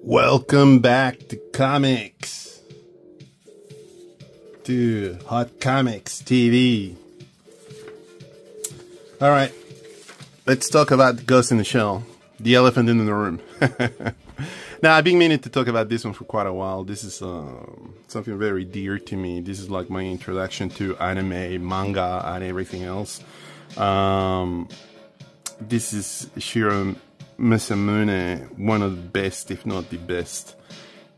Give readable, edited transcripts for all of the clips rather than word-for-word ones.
Welcome back to comics, to Hot Comics TV. All right, let's talk about Ghost in the Shell, the elephant in the room. Now, I've been meaning to talk about this one for quite a while. This is something very dear to me. This is like my introduction to anime, manga, and everything else. This is Shirow Masamune, one of the best, if not the best.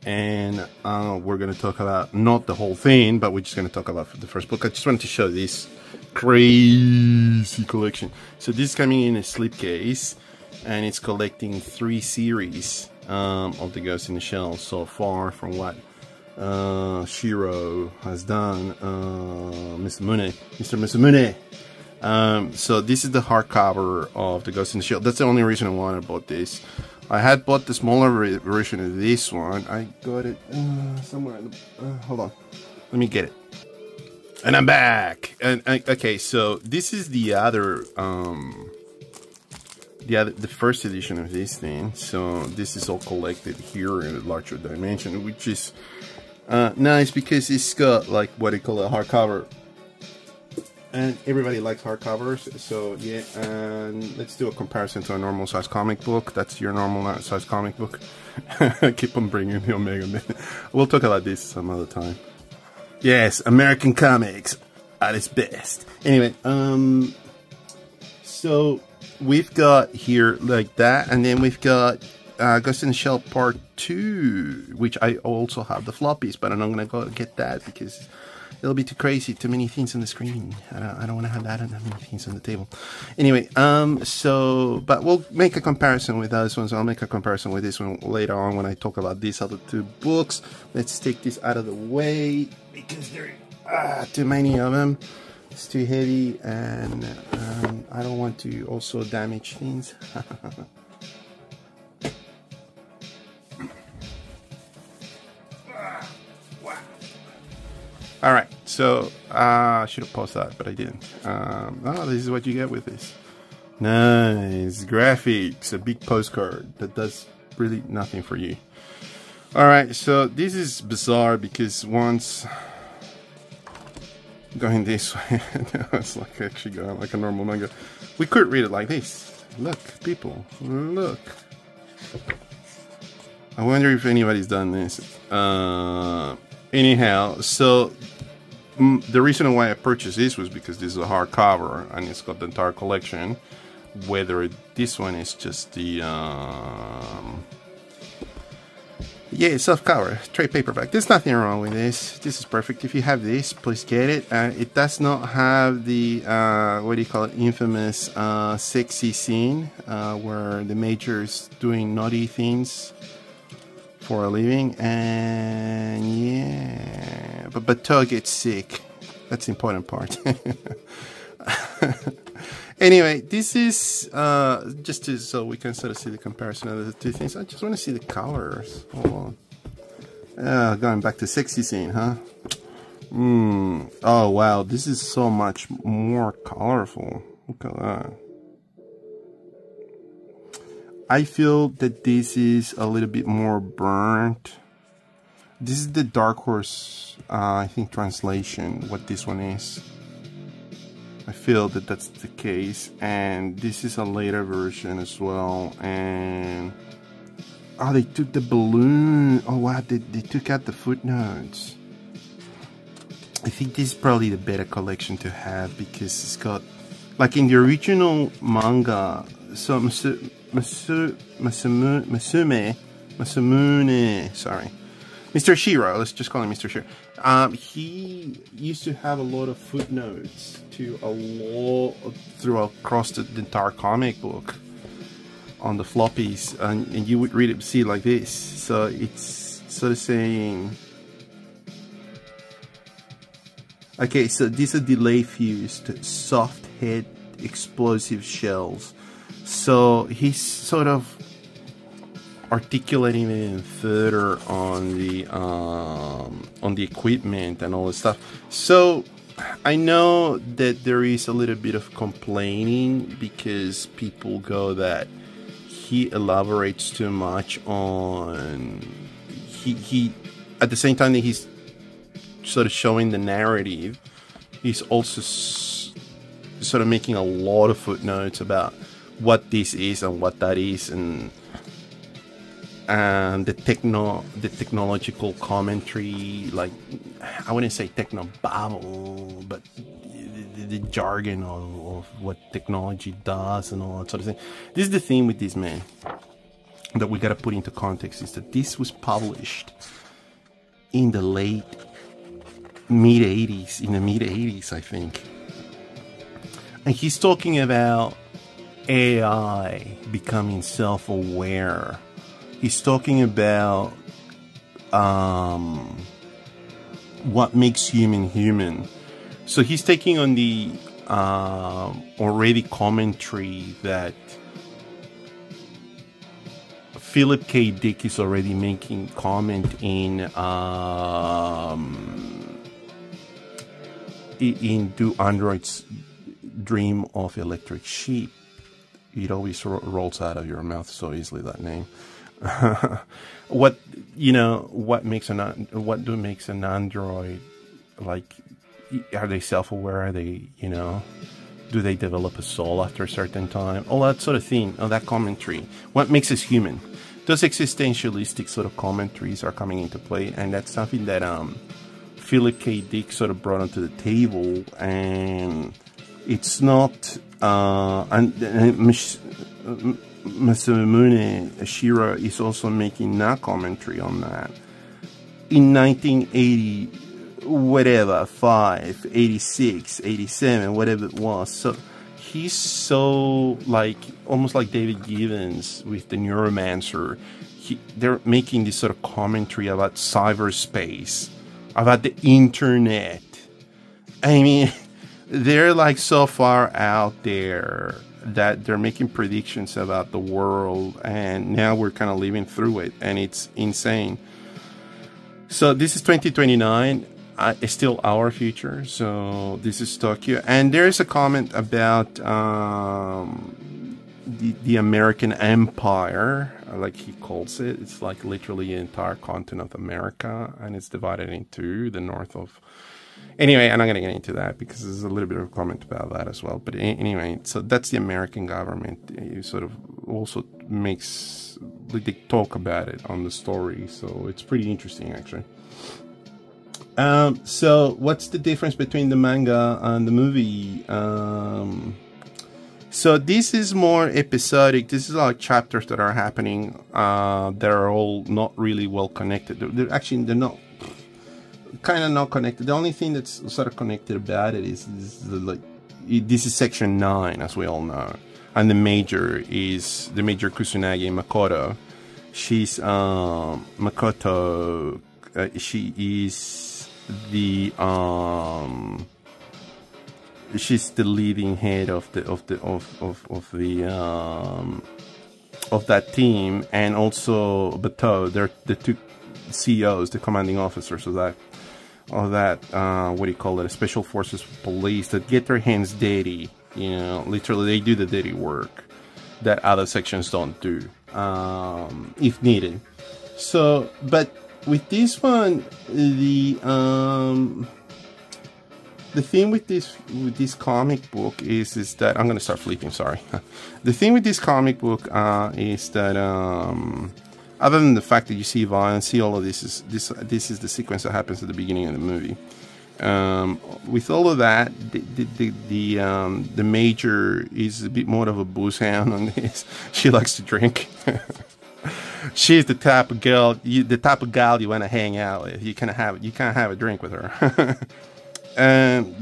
And we're going to talk about, not the whole thing, but we're just going to talk about the first book. I just wanted to show this crazy collection. So this is coming in a slipcase, and it's collecting 3 series of the Ghost in the Shell so far from what Shirow has done. Mr. Masamune. So this is the hardcover of the Ghost in the Shell. That's the only reason I wanted to bought this. I had bought the smaller version of this one. I got it somewhere in the, hold on, let me get it. And I'm back. And okay, so this is the other the first edition of this thing. So this is all collected here in a larger dimension, which is nice because it's got like what they call a hardcover. And everybody likes hardcovers, so yeah. And let's do a comparison to a normal size comic book. That's your normal size comic book. Keep on bringing the Omega Man. We'll talk about this some other time. Yes, American comics at its best. Anyway, so we've got here like that, and then we've got Ghost in the Shell Part 2, which I also have the floppies, but I'm not gonna go get that because it'll be too crazy, too many things on the screen. I don't want to have that and that many things on the table. Anyway, but we'll make a comparison with those ones. I'll make a comparison with this one later on when I talk about these other 2 books. Let's take this out of the way because there are too many of them. It's too heavy, and I don't want to also damage things. Alright, so I should have paused that, but I didn't. Oh, this is what you get with this. Nice graphics, a big postcard that does really nothing for you. Alright, so this is bizarre because once going this way, it's like actually going like a normal manga. We could read it like this. Look, people, look. I wonder if anybody's done this. Anyhow, so the reason why I purchased this was because this is a hardcover and it's got the entire collection. Whether this one is just the yeah, softcover, trade paperback. There's nothing wrong with this. This is perfect. If you have this, please get it. It does not have the what do you call it, infamous sexy scene where the Major is doing naughty things for a living, and yeah, but Tug gets sick. That's the important part. Anyway, this is just so we can sort of see the comparison of the 2 things. I just want to see the colors. Hold on. Going back to sexy scene, huh? Oh wow, this is so much more colorful. Look at that. I feel that this is a little bit more burnt. This is the Dark Horse, I think, translation, what this one is. I feel that that's the case. And this is a later version as well. And oh, they took the balloon. Oh wow, they took out the footnotes. I think this is probably the better collection to have because it's got, like in the original manga, so Masamune, sorry, Mr. Shirow, let's just call him Mr. Shirow. He used to have a lot of footnotes across the entire comic book on the floppies, and you would read it, see it like this. So it's sort of saying, okay, so these are delay fused soft head explosive shells. So he's sort of articulating it further on the equipment and all this stuff. So I know that there is a little bit of complaining because people go that he elaborates too much on he at the same time that he's sort of showing the narrative, he's also sort of making a lot of footnotes about what this is and what that is, and the technological commentary, like, I wouldn't say techno babble, but the jargon of what technology does and all that sort of thing. This is the thing with this man that we got to put into context, is that this was published in the mid 80s, I think. And he's talking about AI becoming self-aware. He's talking about what makes human. So he's taking on the already commentary that Philip K. Dick is already making comment in Do Androids Dream of Electric Sheep? It always rolls out of your mouth so easily, that name. What makes an android, like, are they self-aware? Are they, do they develop a soul after a certain time? All that sort of thing, all that commentary. What makes us human? Those existentialistic sort of commentaries are coming into play, and that's something that Philip K. Dick sort of brought onto the table, and it's not Masamune Shirow is also making that commentary on that. In 1980, whatever, 86, 87, whatever it was. So he's so, like, almost like David Givens with the Neuromancer. They're making this sort of commentary about cyberspace, about the internet. I mean, they're like so far out there that they're making predictions about the world, and now we're kind of living through it, and it's insane. So this is 2029. It's still our future. So this is Tokyo, and there's a comment about the American Empire, like he calls it. It's like literally the entire continent of America, and it's divided into the north of. Anyway, I'm not going to get into that because there's a little bit of a comment about that as well. But anyway, so that's the American government. It sort of also makes, like, they talk about it on the story. So it's pretty interesting, actually. So what's the difference between the manga and the movie? So this is more episodic. This is like chapters that are happening. That are all not really well connected. They're not. Kind of not connected. The only thing that's sort of connected about it is this is section 9, as we all know, and the Major Kusanagi Makoto. She's Makoto. She is the she's the leading head of that team, and also Bateau. They're the two CEOs, the commanding officers of that, what do you call it, Special Forces Police, that get their hands dirty. Literally they do the dirty work that other sections don't do, if needed. So, but with this one, the thing with this comic book is that I'm gonna start flipping. Sorry. The thing with this comic book is that other than the fact that you see violence, see all of this is the sequence that happens at the beginning of the movie. With all of that, the Major is a bit more of a booze hound on this. She likes to drink. She's the type of girl you want to hang out with. You can't have a drink with her.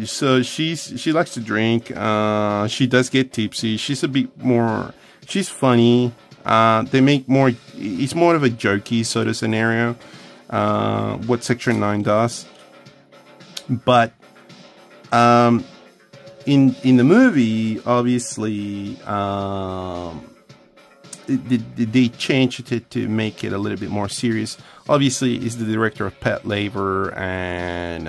So she likes to drink. She does get tipsy. She's a bit more. She's funny. They make more. It's more of a jokey sort of scenario. What Section 9 does, but in the movie, obviously, they changed it to make it a little bit more serious. Obviously, it's the director of Pet Labor and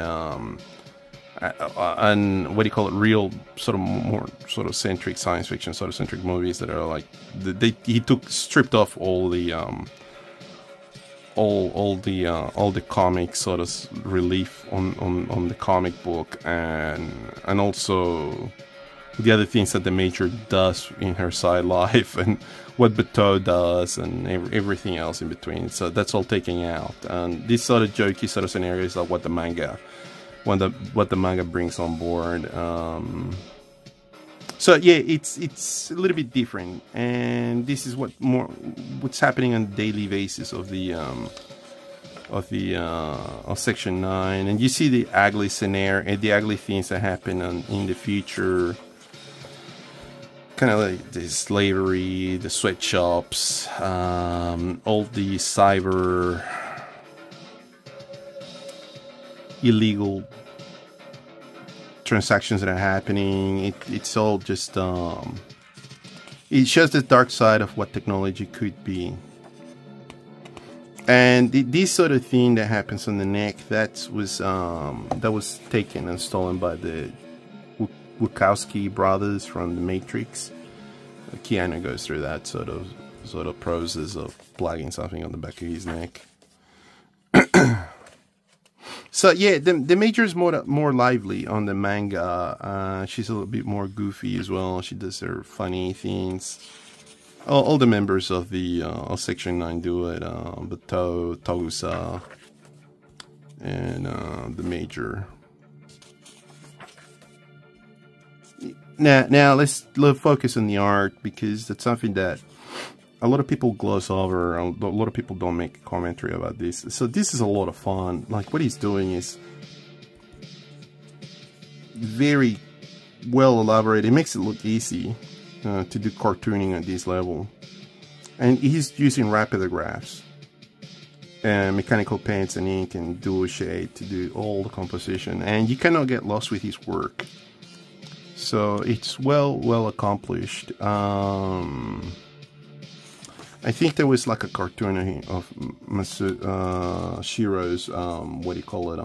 and what do you call it, real sort of more sort of centric science fiction sort of centric movies that are like he stripped off all the all the comic sort of relief on the comic book, and also the other things that the Major does in her side life, and what Bateau does, and everything else in between. So that's all taken out, and this sort of jokey sort of scenarios are what the manga brings on board. So yeah, it's a little bit different, and this is what's happening on a daily basis of Section 9, and you see the ugly scenario and the ugly things that happen in the future, kind of like the slavery, the sweatshops, all the cyber illegal transactions that are happening. It's all just it shows the dark side of what technology could be. And this sort of thing that happens on the neck, that was taken and stolen by the Wachowski brothers from The Matrix. Keanu goes through that sort of process of plugging something on the back of his neck. So yeah, the Major is more lively on the manga. She's a little bit more goofy as well. She does her funny things. All the members of the Section 9 do it. Bateau, Togusa, and the Major. Now let's focus on the art, because that's something that a lot of people gloss over. A lot of people don't make a commentary about this. So this is a lot of fun. Like, what he's doing is very well elaborated. It makes it look easy to do cartooning at this level. And he's using rapidographs and mechanical paints and ink and dual shade to do all the composition. And you cannot get lost with his work. So it's well accomplished. I think there was like a cartoon of Shirow's, what do you call it?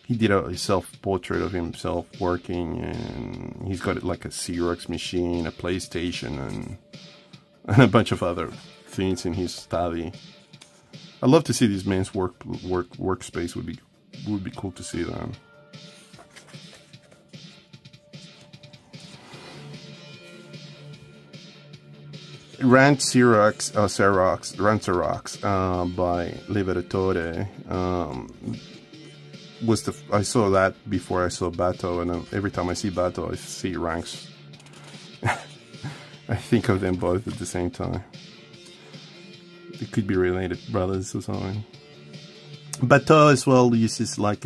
He did a self-portrait of himself working, and he's got like a Xerox machine, a PlayStation, and a bunch of other things in his study. I'd love to see this man's workspace. Would be cool to see that. Rancerox by Liberatore was I saw that before I saw Bateau, and every time I see Bateau I see Ranks. I think of them both at the same time. They could be related brothers or something. Bateau as well uses like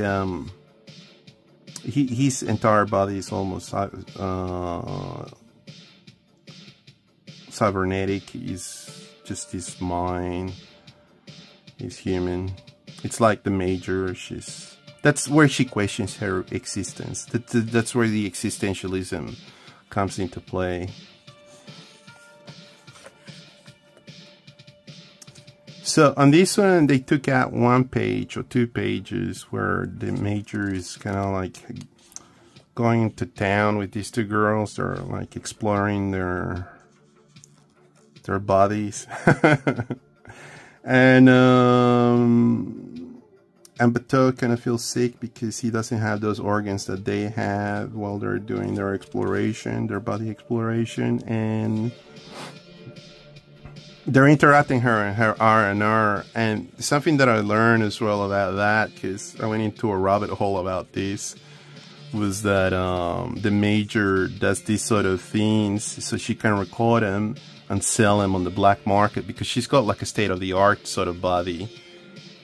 his entire body is almost cybernetic. Is just his mind. He's human. It's like the Major. That's where she questions her existence. That's where the existentialism comes into play. So on this one, they took out 1 page or 2 pages where the Major is kind of like going to town with these 2 girls. They're like exploring their bodies. and Bateau kind of feels sick because he doesn't have those organs that they have while they're doing their exploration, their body exploration, and they're interrupting her and her R&R. And something that I learned as well about that, because I went into a rabbit hole about this, was that the Major does these sort of things so she can record them and sell them on the black market, because she's got like a state-of-the-art sort of body,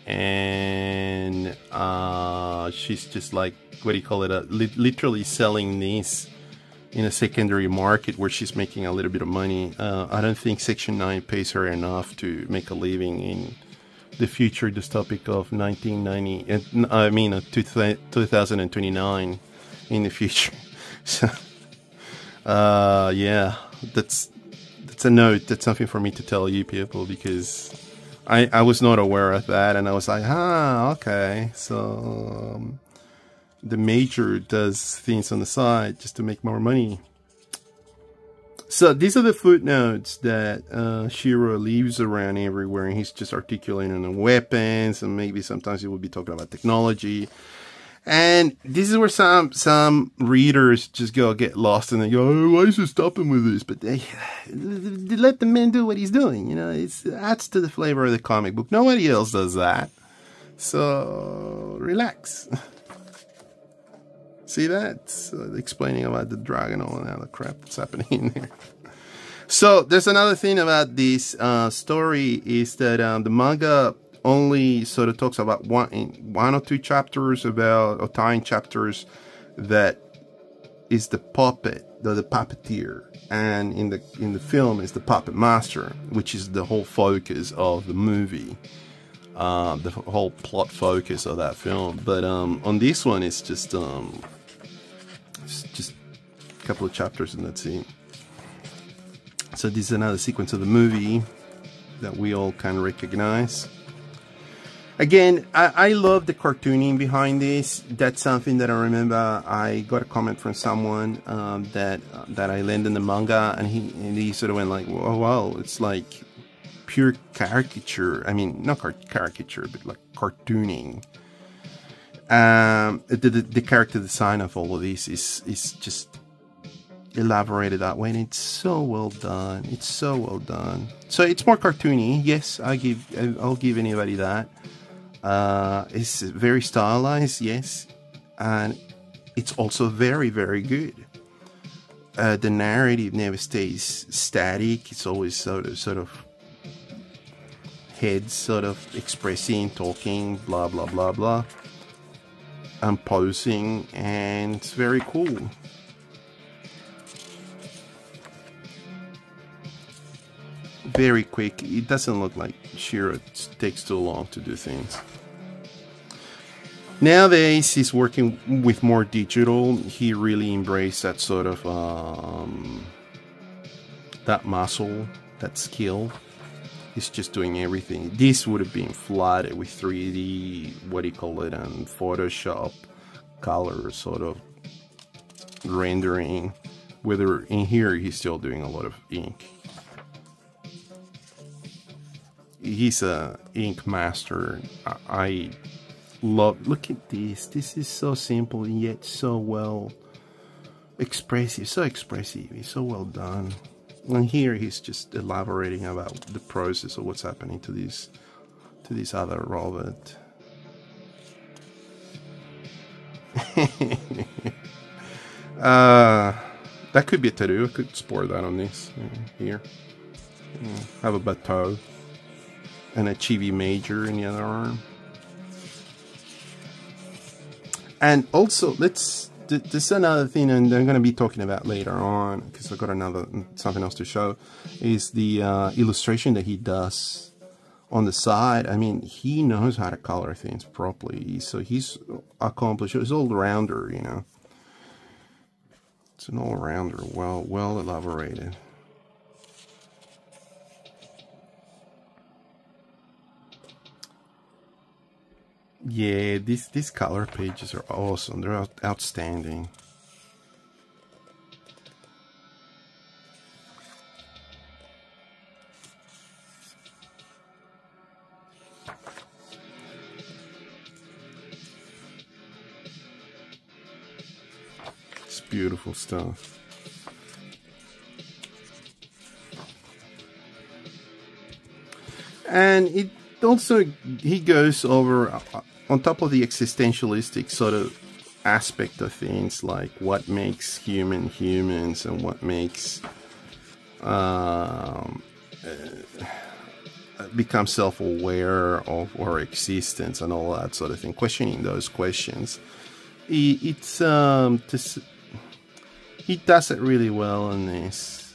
and she's just like, what do you call it, literally selling these in a secondary market where she's making a little bit of money. I don't think Section 9 pays her enough to make a living in the future dystopic of 2029 in the future. So yeah, that's a note. That's something for me to tell you people, because I was not aware of that, and I was like, okay. So the Major does things on the side just to make more money. So these are the footnotes that Shirow leaves around everywhere, and he's just articulating on weapons, and maybe sometimes he will be talking about technology. And this is where some readers just get lost and they go, oh, why is he stopping with this? But they let the man do what he's doing. You know, it adds to the flavor of the comic book. Nobody else does that. So relax. See that? So explaining about the dragon, all that other crap that's happening in there. So there's another thing about this story is that the manga only sort of talks about one or two chapters about, or 10 chapters that is the puppet, the puppeteer, and in the film is the puppet master, which is the whole focus of the movie, the whole plot focus of that film. But on this one, it's just a couple of chapters in that scene. So this is another sequence of the movie that we all can recognize. Again, I love the cartooning behind this. That's something that I remember. I got a comment from someone that I lent in the manga, and he sort of went like, "Oh wow, it's like pure caricature." I mean, not caricature, but like cartooning. The character design of all of this is just elaborated that way, and it's so well done. It's so well done. So it's more cartoony. Yes, I'll give anybody that. It's very stylized, yes, and it's also very, very good. The narrative never stays static. It's always sort of heads sort of expressing, talking, blah blah blah blah, and posing, and it's very cool. Very quick. It doesn't look like Shirow takes too long to do things. Nowadays, he's working with more digital. He really embraced that sort of that muscle, that skill. He's just doing everything. This would have been flooded with 3D, what do you call it, and Photoshop color sort of rendering. Whether in here he's still doing a lot of ink. He's a ink master. I love, look at this. This is so simple and yet so well expressive. So expressive. It's so well done. And here he's just elaborating about the process of what's happening to this other robot. That could be a tattoo. I could sport that on this here. Have a bateau and a chibi major in the other arm. And also, this is another thing, and I'm going to be talking about later on, because I've got something else to show, is the illustration that he does on the side. I mean, he knows how to color things properly, so he's accomplished. He's all-rounder, you know. It's an all-rounder, well elaborated. Yeah, these color pages are awesome. They're outstanding. It's beautiful stuff. And it also, he goes over, on top of the existentialistic sort of aspect of things, like what makes humans and what makes become self-aware of our existence and all that sort of thing, questioning those questions. He does it really well in this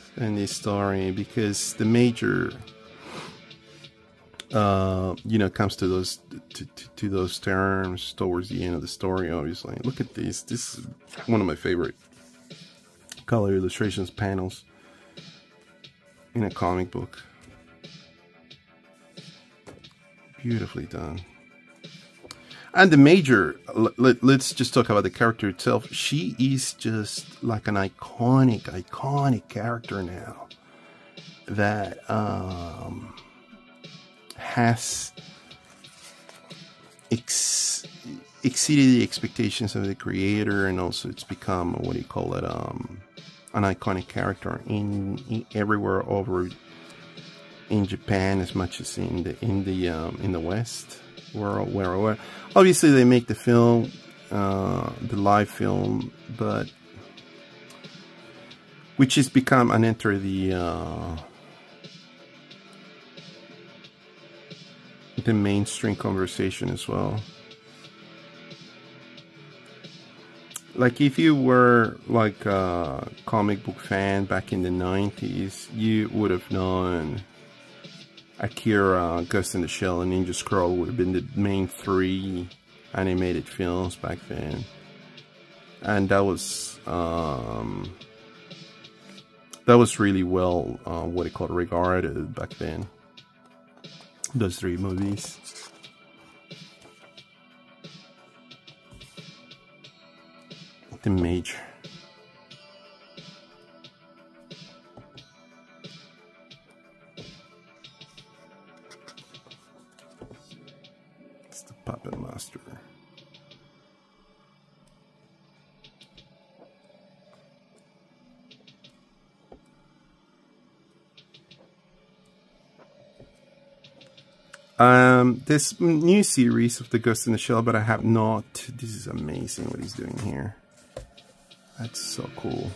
story, because the Major comes to those terms towards the end of the story. Obviously, look at this. This is one of my favorite color illustrations panels in a comic book. Beautifully done. And the Major, let's just talk about the character itself. She is just like an iconic character now that has exceeded the expectations of the creator, and also it's become, what do you call it, an iconic character in everywhere over in Japan as much as in the West. Where obviously they make the film, the live film, but which has become and enter the mainstream conversation as well. Like if you were like a comic book fan back in the 90s, you would have known Akira, Ghost in the Shell, and Ninja Scroll would have been the main 3 animated films back then, and that was really well what they call regarded back then. Those 3 movies. The Major. Puppet Master. This new series of the Ghost in the Shell, but I have not. This is amazing what he's doing here. That's so cool.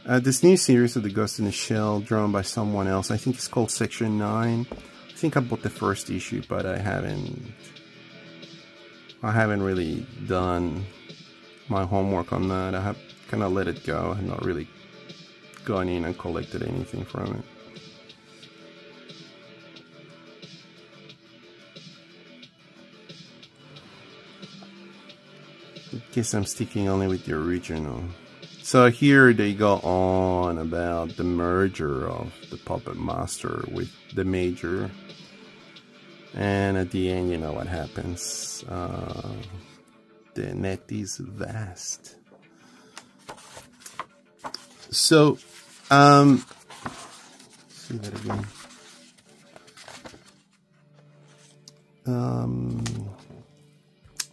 This new series of the Ghost in the Shell, drawn by someone else. I think it's called Section 9. I think I bought the first issue, but I haven't really done my homework on that. I have kind of let it go. I have not really gone in and collected anything from it. I guess I'm sticking only with the original. So here they go on about the merger of the Puppet Master with the Major. And at the end, you know what happens. The net is vast. So, see that again.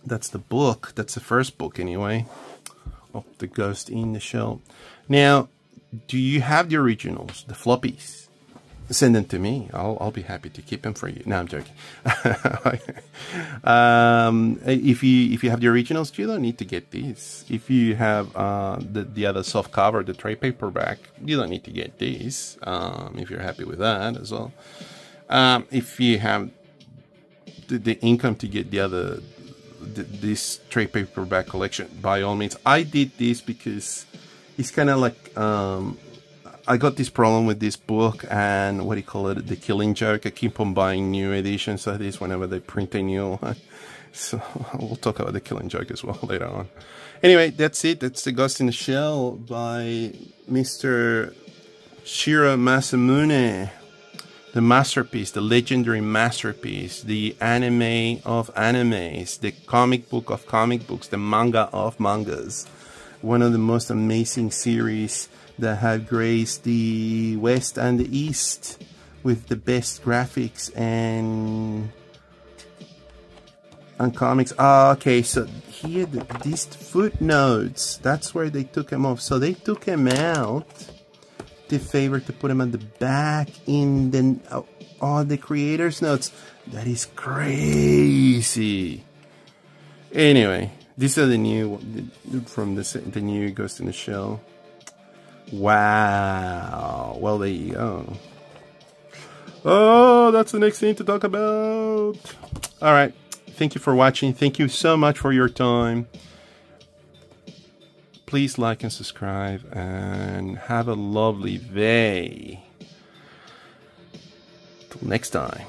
That's the book. That's the first book, anyway, of the Ghost in the Shell. Now, do you have the originals, the floppies? Send them to me. I'll be happy to keep them for you. No, I'm joking. If you have the originals, you don't need to get these. If you have the other soft cover, the trade paperback, you don't need to get these. If you're happy with that as well. If you have the income to get this trade paperback collection, by all means. I did this because it's kind of like I got this problem with this book and what do you call it, the Killing Joke. I keep on buying new editions of this whenever they print a new one. So we'll talk about the Killing Joke as well later on. Anyway, that's it. That's the Ghost in the Shell by Mr. Shirow Masamune. The masterpiece, the legendary masterpiece, the anime of animes, the comic book of comic books, the manga of mangas. One of the most amazing series that have graced the West and the East with the best graphics and comics. Okay, so here these footnotes, that's where they took him off. So they took him out. The favor to put him on the back in the the creator's notes. That is crazy. Anyway, these are the new from the new Ghost in the Shell. Wow. Well, there you go. Oh, that's the next thing to talk about. All right. Thank you for watching. Thank you so much for your time. Please like and subscribe and have a lovely day. Till next time.